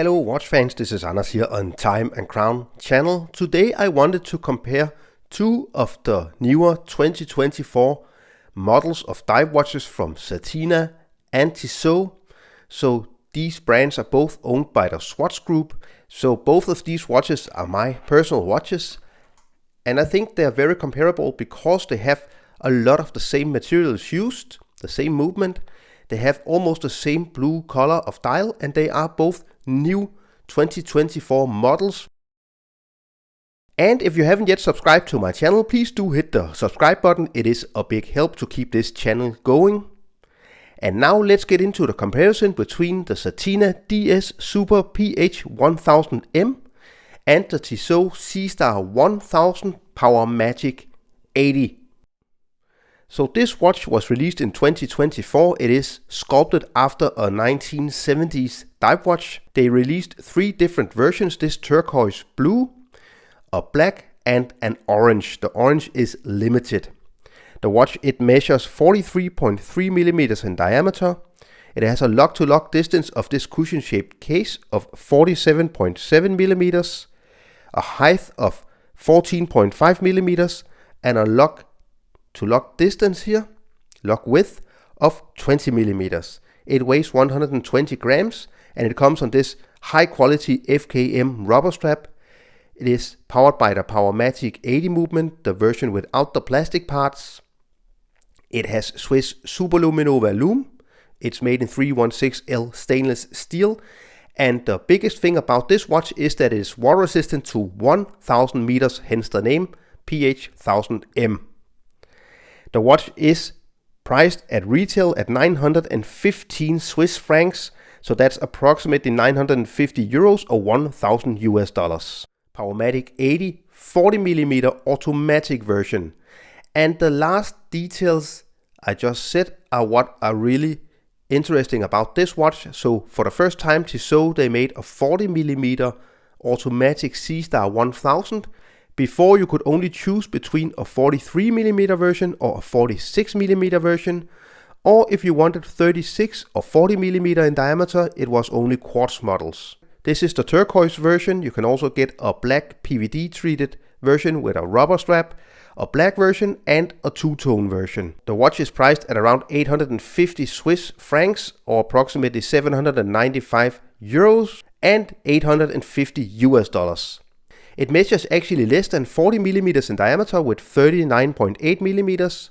Hello watch fans, this is Anders here on Time and Crown channel. Today I wanted to compare two of the newer 2024 models of dive watches from Certina and Tissot. So these brands are both owned by the Swatch Group. So both of these watches are my personal watches. And I think they are very comparable because they have a lot of the same materials used, the same movement. They have almost the same blue color of dial, and they are both new 2024 models. And if you haven't yet subscribed to my channel, please do hit the subscribe button. It is a big help to keep this channel going. And now let's get into the comparison between the Certina DS Super PH 1000M and the Tissot Seastar 1000 Powermatic 80. So this watch was released in 2024. It is sculpted after a 1970s dive watch. They released three different versions: this turquoise blue, a black, and an orange. The orange is limited. The watch, it measures 43.3 millimeters in diameter. It has a lock-to-lock distance of this cushion-shaped case of 47.7 millimeters, a height of 14.5 millimeters, and a lock-to-lock distance here, lock width of 20 millimeters. It weighs 120 grams and it comes on this high quality FKM rubber strap. It is powered by the Powermatic 80 movement, the version without the plastic parts. It has Swiss Superluminova loom. It's made in 316L stainless steel. And the biggest thing about this watch is that it is water resistant to 1000 meters, hence the name PH 1000M. The watch is priced at retail at 915 Swiss francs, so that's approximately 950 euros or 1000 US dollars. Powermatic 80 40mm automatic version. And the last details I just said are what are really interesting about this watch. So for the first time, Tissot, they made a 40mm automatic Seastar 1000. Before, you could only choose between a 43mm version or a 46mm version, or if you wanted 36 or 40mm in diameter, it was only quartz models. This is the turquoise version. You can also get a black PVD treated version with a rubber strap, a black version, and a two-tone version. The watch is priced at around 850 Swiss francs or approximately 795 euros and 850 US dollars. It measures actually less than 40 millimeters in diameter with 39.8 millimeters.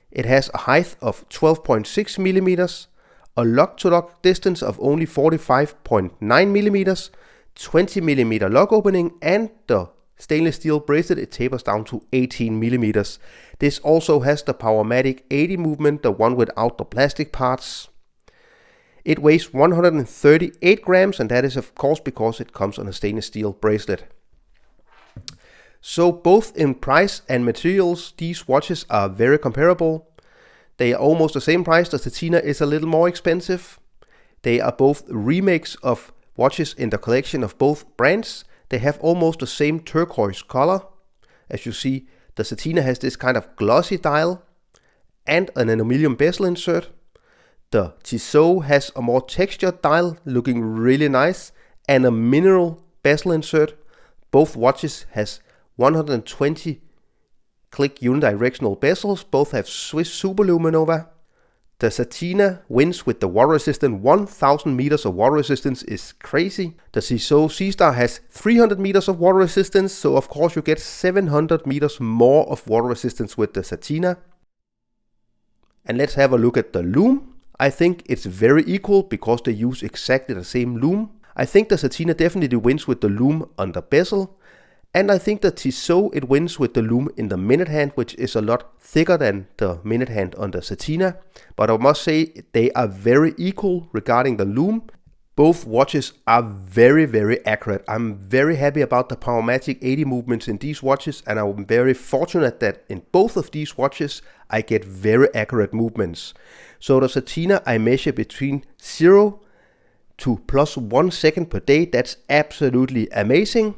It has a height of 12.6 millimeters, a lock-to-lock distance of only 45.9 millimeters, 20 millimeter lock opening, and the stainless steel bracelet, it tapers down to 18 millimeters. This also has the Powermatic 80 movement, the one without the plastic parts. It weighs 138 grams, and that is of course because it comes on a stainless steel bracelet. So both in price and materials, these watches are very comparable. They are almost the same price. The Certina is a little more expensive. They are both remakes of watches in the collection of both brands. They have almost the same turquoise color. As you see, the Certina has this kind of glossy dial and an aluminum bezel insert. The Tissot has a more textured dial looking really nice and a mineral bezel insert. Both watches has 120 click unidirectional bezels. Both have Swiss Superluminova. The Certina wins with the water resistant. 1000 meters of water resistance is crazy. The Tissot Seastar has 300 meters of water resistance, so of course you get 700 meters more of water resistance with the Certina. And let's have a look at the loom. I think it's very equal because they use exactly the same loom. I think the Certina definitely wins with the loom on the bezel. And I think the Tissot, it wins with the loom in the minute hand, which is a lot thicker than the minute hand on the Certina. But I must say they are very equal regarding the loom. Both watches are very, very accurate. I'm very happy about the Powermatic 80 movements in these watches, and I'm very fortunate that in both of these watches I get very accurate movements. So the Certina, I measure between 0 to plus 1 second per day. That's absolutely amazing.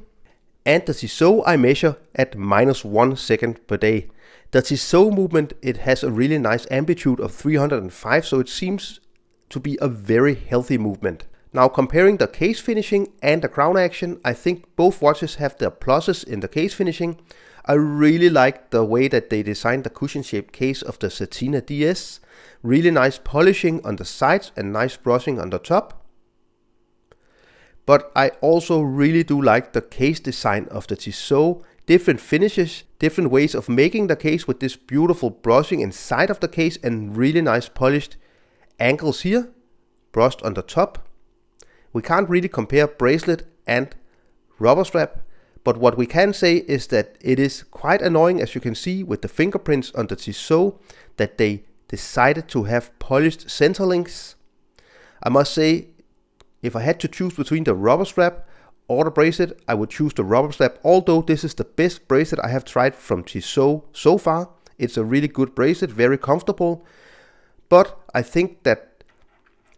And the Tissot I measure at minus 1 second per day. The Tissot movement, it has a really nice amplitude of 305, so it seems to be a very healthy movement. Now comparing the case finishing and the crown action, I think both watches have their pluses in the case finishing. I really like the way that they designed the cushion shaped case of the Certina DS. Really nice polishing on the sides and nice brushing on the top. But I also really do like the case design of the Tissot. Different finishes, different ways of making the case with this beautiful brushing inside of the case and really nice polished angles here, brushed on the top. We can't really compare bracelet and rubber strap, but what we can say is that it is quite annoying, as you can see with the fingerprints on the Tissot, that they decided to have polished center links. I must say, if I had to choose between the rubber strap or the bracelet, I would choose the rubber strap, although this is the best bracelet I have tried from Tissot so far. It's a really good bracelet, very comfortable, but I think that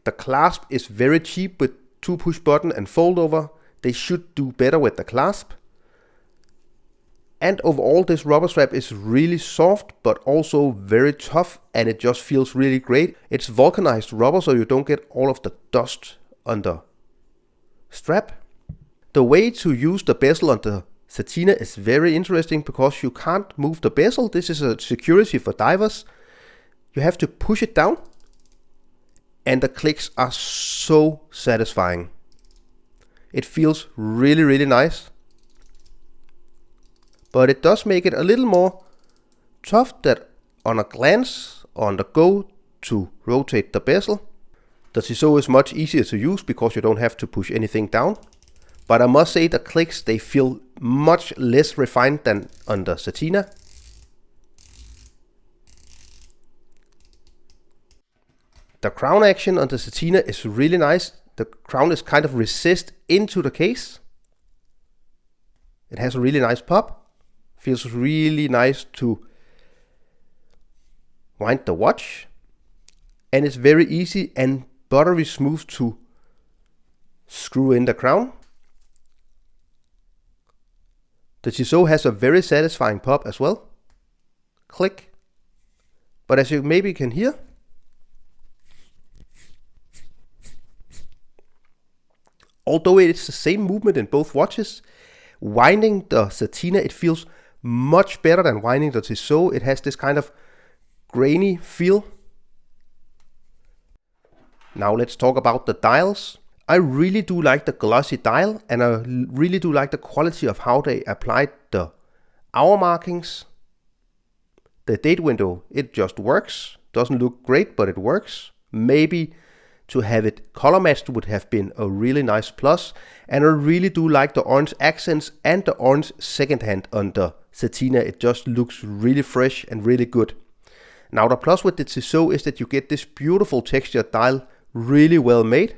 the clasp is very cheap with 2 push button and fold over. They should do better with the clasp. And overall this rubber strap is really soft but also very tough, and it just feels really great. It's vulcanized rubber, so you don't get all of the dust on the strap. The way to use the bezel on the Certina is very interesting because you can't move the bezel. This is a security for divers. You have to push it down, and the clicks are so satisfying. It feels really, really nice. But it does make it a little more tough that on a glance, on the go to rotate the bezel. The Tissot is much easier to use because you don't have to push anything down. But I must say the clicks, they feel much less refined than on the Certina. The crown action on the Certina is really nice. The crown is kind of recessed into the case. It has a really nice pop. Feels really nice to wind the watch. And it's very easy and buttery smooth to screw in the crown. The Tissot has a very satisfying pop as well. Click. But as you maybe can hear, although it's the same movement in both watches, winding the Certina, it feels much better than winding the Tissot. It has this kind of grainy feel. Now let's talk about the dials. I really do like the glossy dial, and I really do like the quality of how they applied the hour markings. The date window, it just works. Doesn't look great, but it works. Maybe to have it color matched would have been a really nice plus. And I really do like the orange accents and the orange second hand on the Certina. It just looks really fresh and really good. Now the plus with the Tissot is that you get this beautiful textured dial, really well made.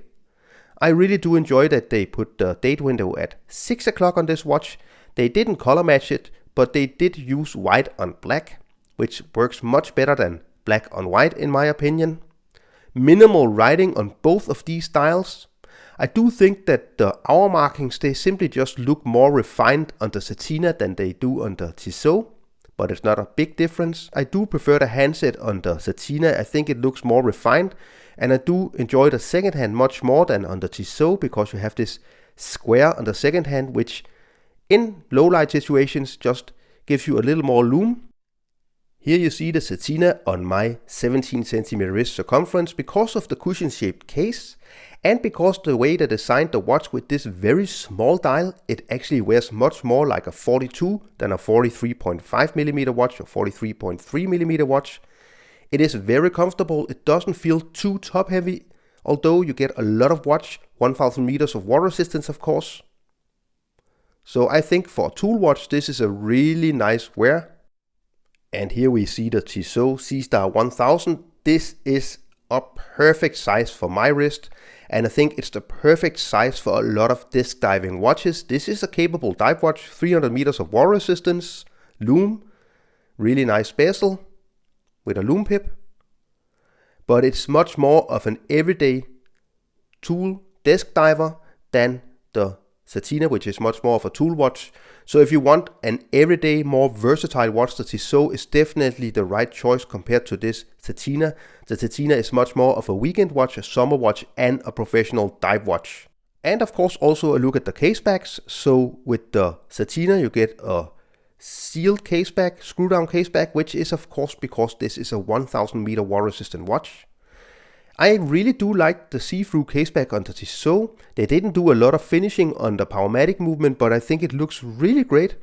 I really do enjoy that they put the date window at 6 o'clock on this watch. They didn't color match it, but they did use white on black, which works much better than black on white in my opinion. Minimal writing on both of these dials. I do think that the hour markings, they simply just look more refined on the Certina than they do on the Tissot, but it's not a big difference. I do prefer the handset on the Certina. I think it looks more refined, and I do enjoy the second hand much more than on the Tissot because you have this square on the second hand, which in low light situations just gives you a little more lume. Here you see the Certina on my 17 cm wrist circumference because of the cushion shaped case, and because the way they designed the watch with this very small dial, it actually wears much more like a 42 than a 43.5mm watch or 43.3mm watch. It is very comfortable. It doesn't feel too top heavy, although you get a lot of watch, 1000 meters of water resistance of course. So I think for a tool watch this is a really nice wear. And here we see the Tissot Seastar 1000. This is a perfect size for my wrist, and I think it's the perfect size for a lot of disc diving watches. This is a capable dive watch, 300 meters of water resistance, lume, really nice bezel with a lume pip, but it's much more of an everyday tool desk diver than the Certina, which is much more of a tool watch. So if you want an everyday, more versatile watch, the Tissot is definitely the right choice compared to this Certina. The Certina is much more of a weekend watch, a summer watch, and a professional dive watch. And of course also a look at the case backs. So with the Certina you get a sealed case back, screw down case back, which is of course because this is a 1000 meter water resistant watch. I really do like the see-through caseback on the Tissot. They didn't do a lot of finishing on the Powermatic movement, but I think it looks really great.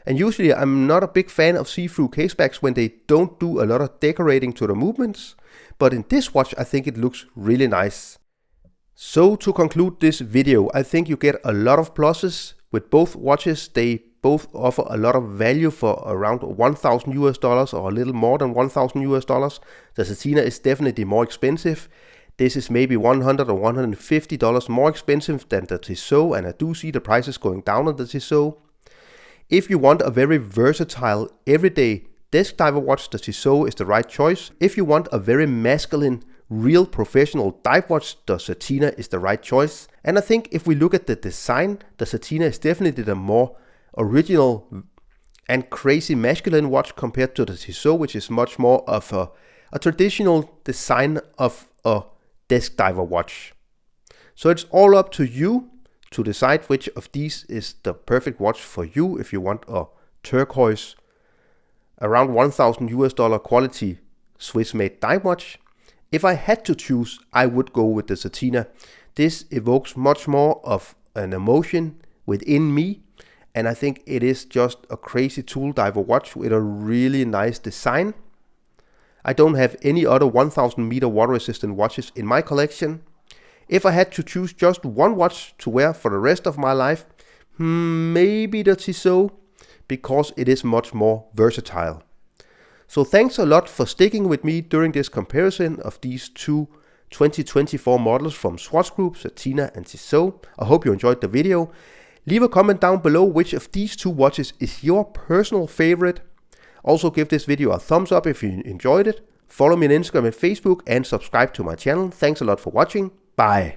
And usually I'm not a big fan of see-through casebacks when they don't do a lot of decorating to the movements. But in this watch I think it looks really nice. So to conclude this video, I think you get a lot of pluses with both watches. They both offer a lot of value for around $1,000 or a little more than $1,000. The Certina is definitely more expensive. This is maybe $100 or $150 more expensive than the Tissot, and I do see the prices going down on the Tissot. If you want a very versatile everyday desk diver watch, the Tissot is the right choice. If you want a very masculine, real professional dive watch, the Certina is the right choice. And I think if we look at the design, the Certina is definitely the more original and crazy masculine watch compared to the Tissot, which is much more of a traditional design of a desk diver watch. So it's all up to you to decide which of these is the perfect watch for you. If you want a turquoise, around $1,000 quality Swiss made dive watch. If I had to choose, I would go with the Certina. This evokes much more of an emotion within me. And I think it is just a crazy tool diver watch with a really nice design. I don't have any other 1000 meter water resistant watches in my collection. If I had to choose just one watch to wear for the rest of my life, maybe the Tissot, because it is much more versatile. So thanks a lot for sticking with me during this comparison of these two 2024 models from Swatch Group, Certina and Tissot. I hope you enjoyed the video. Leave a comment down below which of these two watches is your personal favorite. Also give this video a thumbs up if you enjoyed it. Follow me on Instagram and Facebook and subscribe to my channel. Thanks a lot for watching. Bye.